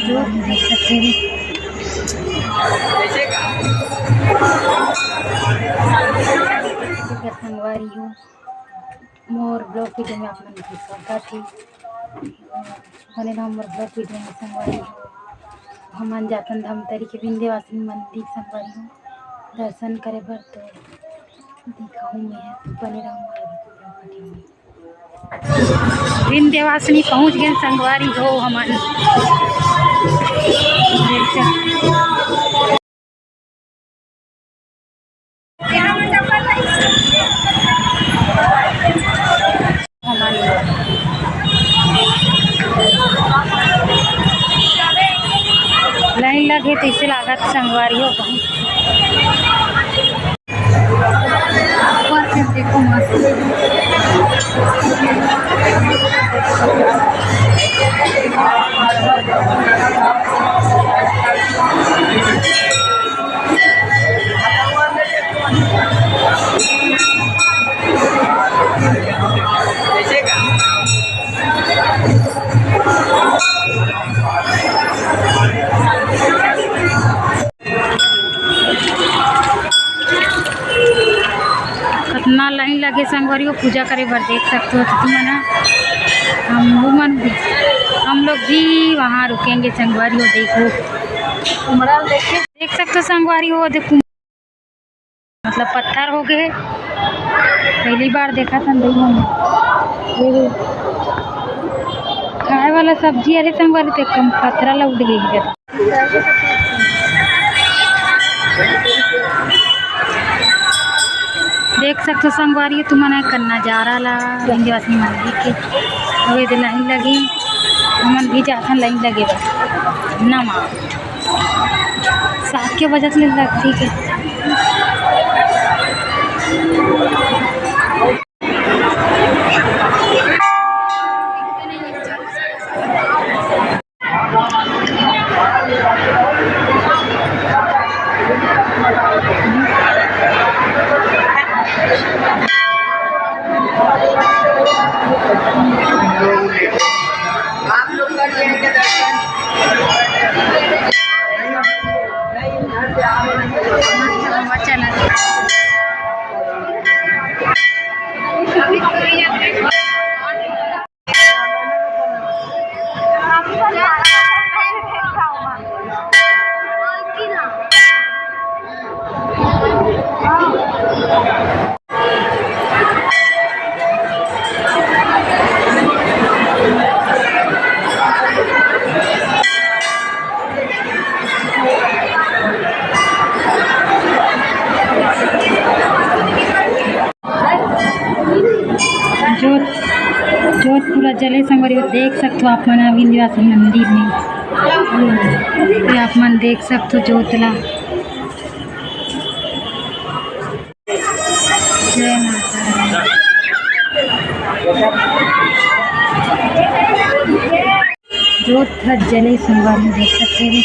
जो देख सकते हैं संगवारी हो मोर ब्लॉग वीडियो में आप मन की स्वागत है। बने रहो मोर ब्लॉग वीडियो में संगवारी हो हमन जातन धमतरी के विंध्यवासिनी मंदिर संगवारी हो दर्शन करे बर तो दिखाऊँ मैं है तो बने रहो मोर ब्लॉग वीडियो में। विंध्यवासिनी पहुँच गए संगवारी हो हमन लाइन लगे तो इसे लागत संगवारी हो देखो मस्त कितना लाइन लगे संगवारी को पूजा करे बर देख सकते हो तुम ना। हम लोग भी वहाँ रुकेंगे संगवारी हो देखो देख सकते हो संगवारी हो देखो मतलब पत्थर हो गए पहली बार देखा था खाए वाला सब्जी अरे संगवारी तो कम पत्थर ला उड़ गई देख सकते हो संगवारी तुमने का नज़ारा ला विंध्यवासिनी मंदिर के अवे लाइन लगी हमन भी जाथन लाइन लगे ना माँ 7 के बजे से लगती है। आप लोग कर लेंगे दर्शन जोत पूरा जले संगवारी देख सकते हो आप मन विंध्यवासिनी मंदिर में आप मन देख सकते हो जोतला जय माता जोत जले संगवारी देख सकते हो।